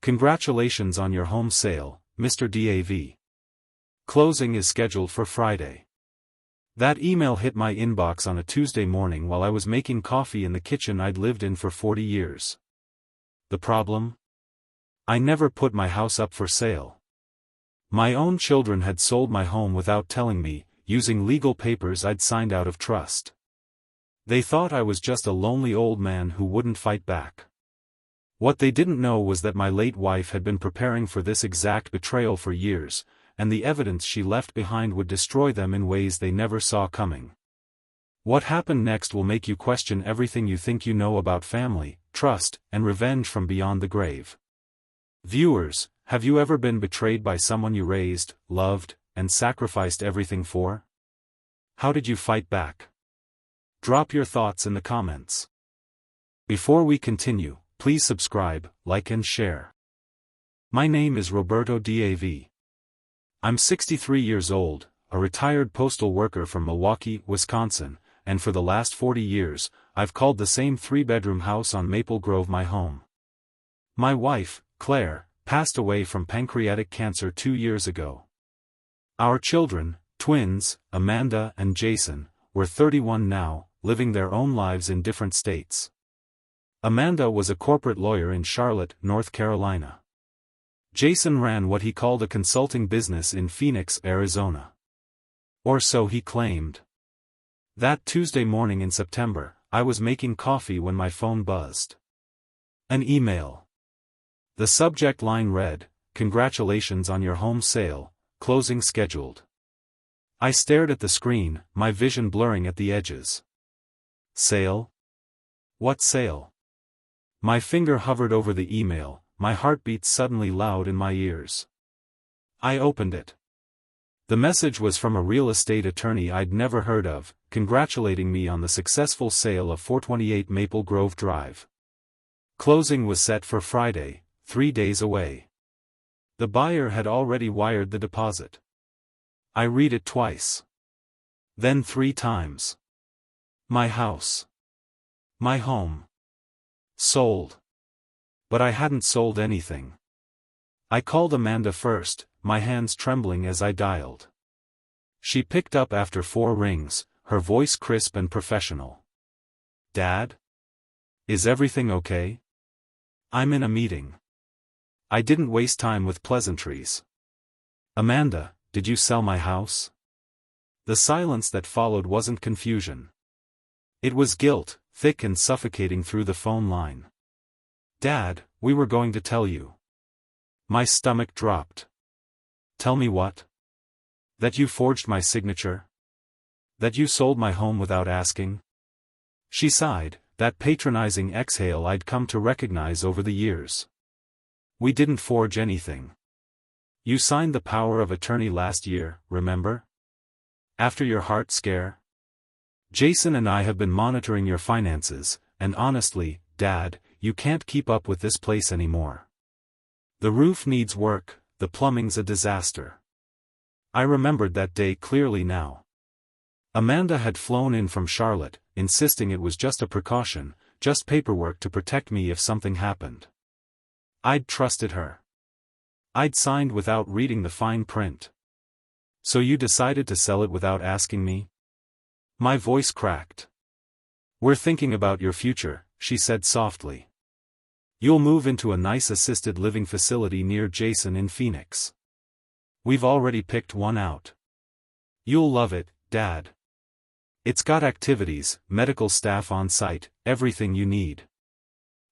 Congratulations on your home sale, Mr. DAV. Closing is scheduled for Friday. That email hit my inbox on a Tuesday morning while I was making coffee in the kitchen I'd lived in for 40 years. The problem? I never put my house up for sale. My own children had sold my home without telling me, using legal papers I'd signed out of trust. They thought I was just a lonely old man who wouldn't fight back. What they didn't know was that my late wife had been preparing for this exact betrayal for years, and the evidence she left behind would destroy them in ways they never saw coming. What happened next will make you question everything you think you know about family, trust, and revenge from beyond the grave. Viewers, have you ever been betrayed by someone you raised, loved, and sacrificed everything for? How did you fight back? Drop your thoughts in the comments. Before we continue, please subscribe, like and share. My name is Roberto DAV. I'm 63 years old, a retired postal worker from Milwaukee, Wisconsin, and for the last 40 years, I've called the same 3-bedroom house on Maple Grove my home. My wife, Claire, passed away from pancreatic cancer 2 years ago. Our children, twins, Amanda and Jason, were 31 now, living their own lives in different states. Amanda was a corporate lawyer in Charlotte, North Carolina. Jason ran what he called a consulting business in Phoenix, Arizona. Or so he claimed. That Tuesday morning in September, I was making coffee when my phone buzzed. An email. The subject line read, "Congratulations on your home sale, closing scheduled." I stared at the screen, my vision blurring at the edges. Sale? What sale? My finger hovered over the email, my heartbeat suddenly loud in my ears. I opened it. The message was from a real estate attorney I'd never heard of, congratulating me on the successful sale of 428 Maple Grove Drive. Closing was set for Friday, 3 days away. The buyer had already wired the deposit. I read it twice. Then 3 times. My house. My home. Sold. But I hadn't sold anything. I called Amanda first, my hands trembling as I dialed. She picked up after 4 rings, her voice crisp and professional. "Dad? Is everything okay? I'm in a meeting." I didn't waste time with pleasantries. "Amanda, did you sell my house?" The silence that followed wasn't confusion. It was guilt, thick and suffocating through the phone line. "Dad, we were going to tell you." My stomach dropped. "Tell me what?" "That you forged my signature? That you sold my home without asking?" She sighed, that patronizing exhale I'd come to recognize over the years. "We didn't forge anything. You signed the power of attorney last year, remember? After your heart scare? Jason and I have been monitoring your finances, and honestly, Dad, you can't keep up with this place anymore. The roof needs work, the plumbing's a disaster." I remembered that day clearly now. Amanda had flown in from Charlotte, insisting it was just a precaution, just paperwork to protect me if something happened. I'd trusted her. I'd signed without reading the fine print. "So you decided to sell it without asking me?" My voice cracked. "We're thinking about your future," she said softly. "You'll move into a nice assisted living facility near Jason in Phoenix. We've already picked one out. You'll love it, Dad. It's got activities, medical staff on site, everything you need."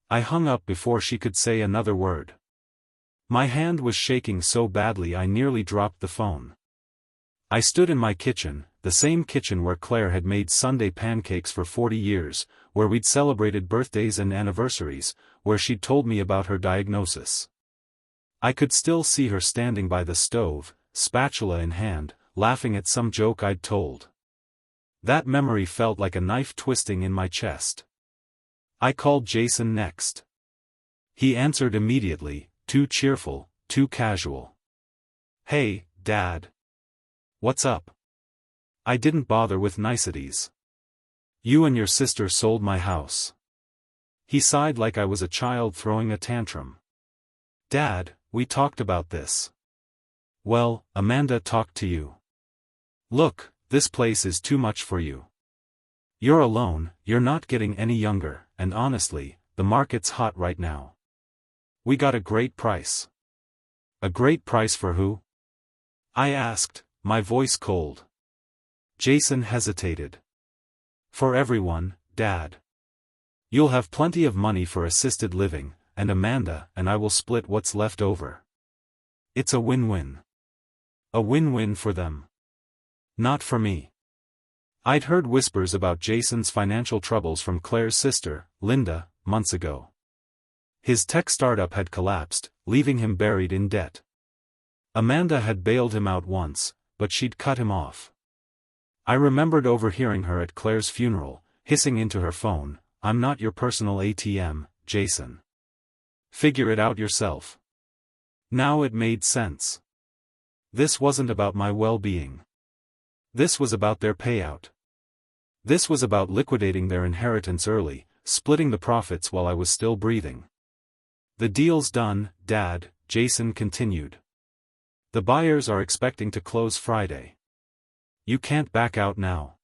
I hung up before she could say another word. My hand was shaking so badly I nearly dropped the phone. I stood in my kitchen, the same kitchen where Claire had made Sunday pancakes for 40 years, where we'd celebrated birthdays and anniversaries, where she'd told me about her diagnosis. I could still see her standing by the stove, spatula in hand, laughing at some joke I'd told. That memory felt like a knife twisting in my chest. I called Jason next. He answered immediately, too cheerful, too casual. "Hey, Dad. What's up?" I didn't bother with niceties. "You and your sister sold my house." He sighed like I was a child throwing a tantrum. Dad, we talked about this. Well, Amanda talked to you. Look, this place is too much for you. You're alone, you're not getting any younger, and honestly, the market's hot right now. We got a great price. A great price for who? I asked, my voice cold. Jason hesitated. For everyone, Dad. You'll have plenty of money for assisted living, and Amanda and I will split what's left over. It's a win-win. A win-win for them. Not for me. I'd heard whispers about Jason's financial troubles from Claire's sister, Linda, months ago. His tech startup had collapsed, leaving him buried in debt. Amanda had bailed him out once, but she'd cut him off. I remembered overhearing her at Claire's funeral, hissing into her phone, "I'm not your personal ATM, Jason. Figure it out yourself." Now it made sense. This wasn't about my well-being. This was about their payout. This was about liquidating their inheritance early, splitting the profits while I was still breathing. The deal's done, Dad, Jason continued. The buyers are expecting to close Friday. You can't back out now.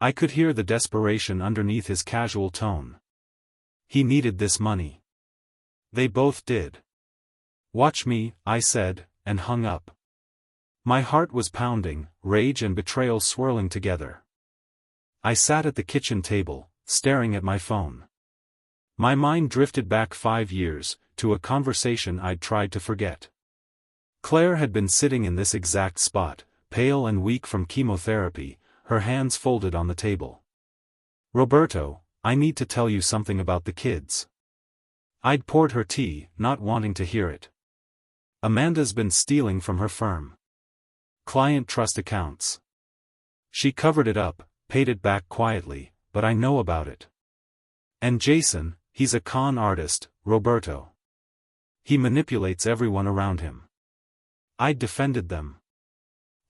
I could hear the desperation underneath his casual tone. He needed this money. They both did. Watch me, I said, and hung up. My heart was pounding, rage and betrayal swirling together. I sat at the kitchen table, staring at my phone. My mind drifted back 5 years, to a conversation I'd tried to forget. Claire had been sitting in this exact spot, pale and weak from chemotherapy, her hands folded on the table. "Roberto, I need to tell you something about the kids." I'd poured her tea, not wanting to hear it. Amanda's been stealing from her firm. Client trust accounts. She covered it up, paid it back quietly, but I know about it. And Jason, he's a con artist, Roberto. He manipulates everyone around him. I'd defended them.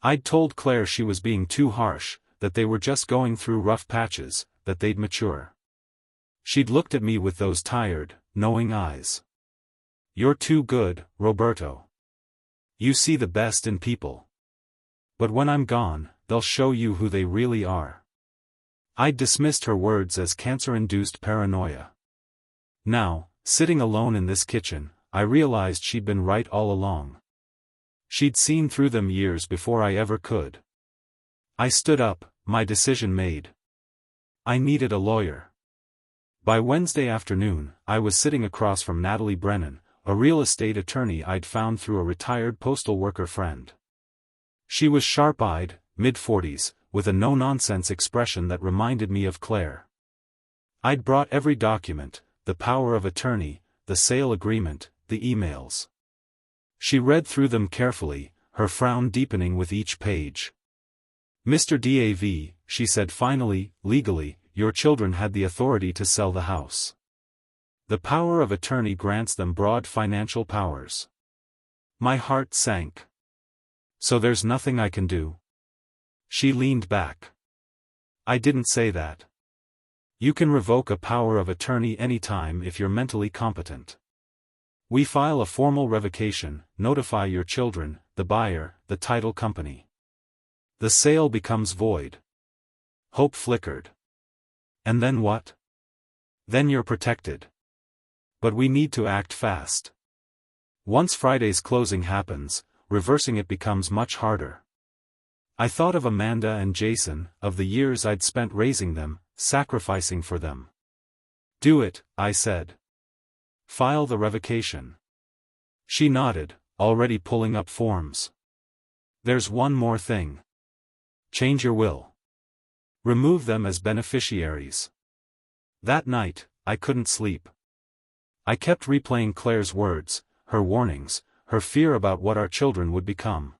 I'd told Claire she was being too harsh, that they were just going through rough patches, that they'd mature. She'd looked at me with those tired, knowing eyes. "You're too good, Roberto. You see the best in people. But when I'm gone, they'll show you who they really are." I'd dismissed her words as cancer-induced paranoia. Now, sitting alone in this kitchen, I realized she'd been right all along. She'd seen through them years before I ever could. I stood up, my decision made. I needed a lawyer. By Wednesday afternoon, I was sitting across from Natalie Brennan, a real estate attorney I'd found through a retired postal worker friend. She was sharp-eyed, mid-40s, with a no-nonsense expression that reminded me of Claire. I'd brought every document, the power of attorney, the sale agreement, the emails. She read through them carefully, her frown deepening with each page. "Mr. DAV," she said finally, "legally, your children had the authority to sell the house. The power of attorney grants them broad financial powers." My heart sank. "So there's nothing I can do?" She leaned back. "I didn't say that. You can revoke a power of attorney anytime if you're mentally competent. We file a formal revocation, notify your children, the buyer, the title company. The sale becomes void." Hope flickered. "And then what?" "Then you're protected. But we need to act fast. Once Friday's closing happens, reversing it becomes much harder." I thought of Amanda and Jason, of the years I'd spent raising them, sacrificing for them. "Do it," I said. "File the revocation." She nodded, already pulling up forms. "There's one more thing. Change your will. Remove them as beneficiaries." That night, I couldn't sleep. I kept replaying Claire's words, her warnings, her fear about what our children would become.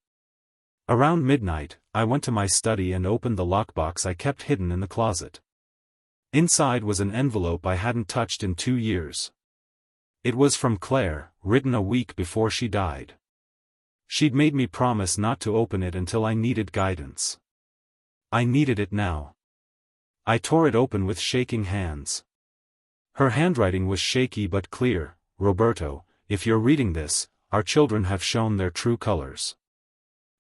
Around midnight, I went to my study and opened the lockbox I kept hidden in the closet. Inside was an envelope I hadn't touched in 2 years. It was from Claire, written a week before she died. She'd made me promise not to open it until I needed guidance. I needed it now. I tore it open with shaking hands. Her handwriting was shaky but clear. "Roberto, if you're reading this, our children have shown their true colors.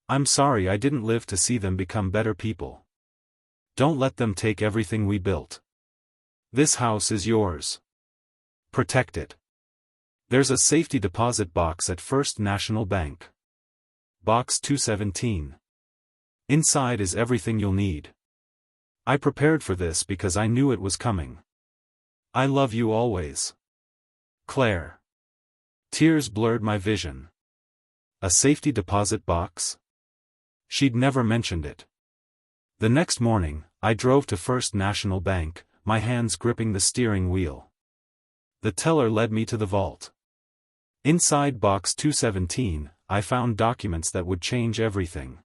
I'm sorry I didn't live to see them become better people. Don't let them take everything we built. This house is yours. Protect it. There's a safety deposit box at First National Bank. Box 217. Inside is everything you'll need. I prepared for this because I knew it was coming. I love you always. Claire. Tears blurred my vision. A safety deposit box? She'd never mentioned it. The next morning, I drove to First National Bank, my hands gripping the steering wheel. The teller led me to the vault. Inside box 217, I found documents that would change everything.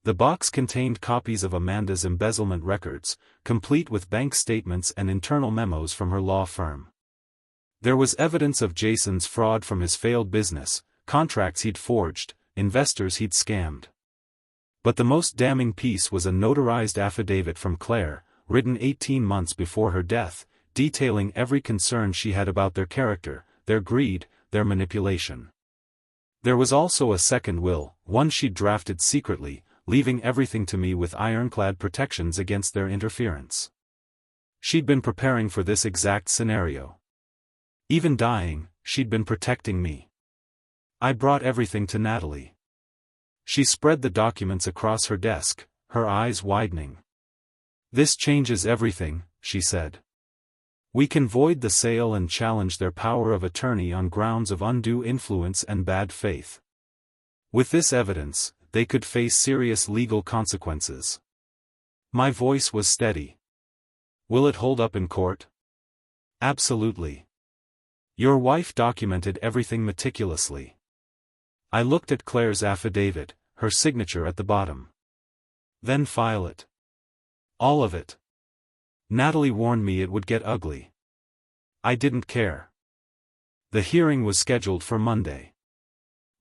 The box contained copies of Amanda's embezzlement records, complete with bank statements and internal memos from her law firm. There was evidence of Jason's fraud from his failed business, contracts he'd forged, investors he'd scammed. But the most damning piece was a notarized affidavit from Claire, written 18 months before her death, detailing every concern she had about their character, their greed, their manipulation. There was also a second will, one she'd drafted secretly, leaving everything to me with ironclad protections against their interference. She'd been preparing for this exact scenario. Even dying, she'd been protecting me. I brought everything to Natalie. She spread the documents across her desk, her eyes widening. This changes everything, she said. We can void the sale and challenge their power of attorney on grounds of undue influence and bad faith. With this evidence, they could face serious legal consequences. My voice was steady. Will it hold up in court? Absolutely. Your wife documented everything meticulously. I looked at Claire's affidavit, her signature at the bottom. Then file it. All of it. Natalie warned me it would get ugly. I didn't care. The hearing was scheduled for Monday.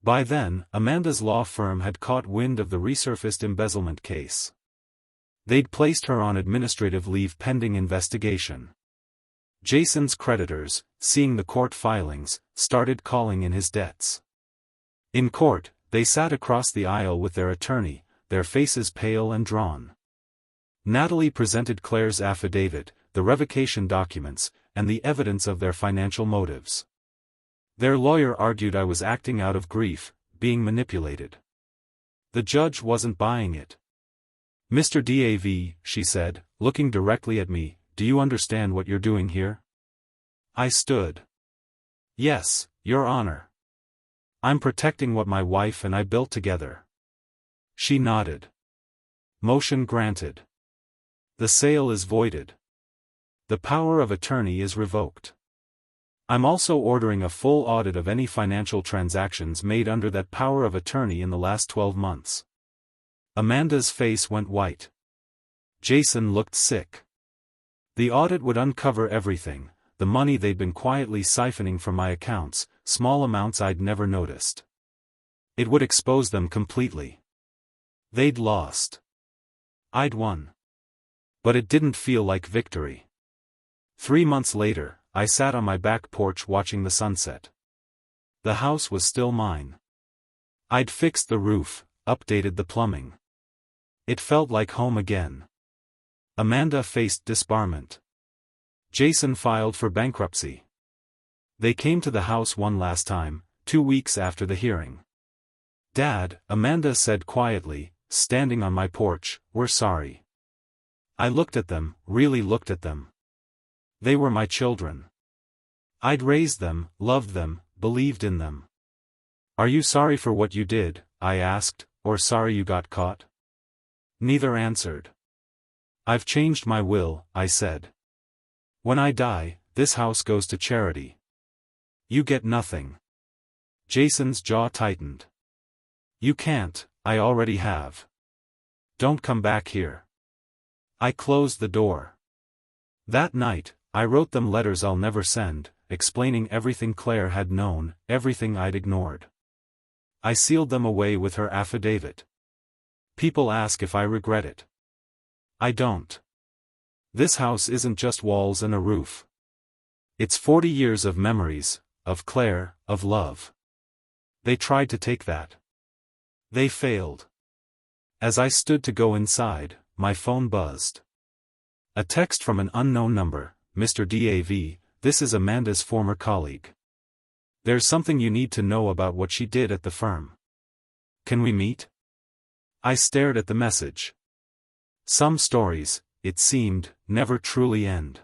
By then, Amanda's law firm had caught wind of the resurfaced embezzlement case. They'd placed her on administrative leave pending investigation. Jason's creditors, seeing the court filings, started calling in his debts. In court, they sat across the aisle with their attorney, their faces pale and drawn. Natalie presented Claire's affidavit, the revocation documents, and the evidence of their financial motives. Their lawyer argued I was acting out of grief, being manipulated. The judge wasn't buying it. Mr. Dav, she said, looking directly at me, do you understand what you're doing here? I stood. Yes, Your Honor. I'm protecting what my wife and I built together. She nodded. Motion granted. The sale is voided. The power of attorney is revoked. I'm also ordering a full audit of any financial transactions made under that power of attorney in the last 12 months. Amanda's face went white. Jason looked sick. The audit would uncover everything, the money they'd been quietly siphoning from my accounts, small amounts I'd never noticed. It would expose them completely. They'd lost. I'd won. But it didn't feel like victory. 3 months later, I sat on my back porch watching the sunset. The house was still mine. I'd fixed the roof, updated the plumbing. It felt like home again. Amanda faced disbarment. Jason filed for bankruptcy. They came to the house one last time, 2 weeks after the hearing. Dad, Amanda said quietly, standing on my porch, we're sorry. I looked at them, really looked at them. They were my children. I'd raised them, loved them, believed in them. Are you sorry for what you did, I asked, or sorry you got caught? Neither answered. I've changed my will, I said. When I die, this house goes to charity. You get nothing. Jason's jaw tightened. You can't, I already have. Don't come back here. I closed the door. That night, I wrote them letters I'll never send, explaining everything Claire had known, everything I'd ignored. I sealed them away with her affidavit. People ask if I regret it. I don't. This house isn't just walls and a roof. It's 40 years of memories, of Claire, of love. They tried to take that. They failed. As I stood to go inside, my phone buzzed. A text from an unknown number. Mr. DAV, this is Amanda's former colleague. There's something you need to know about what she did at the firm. Can we meet? I stared at the message. Some stories, it seemed, never truly end.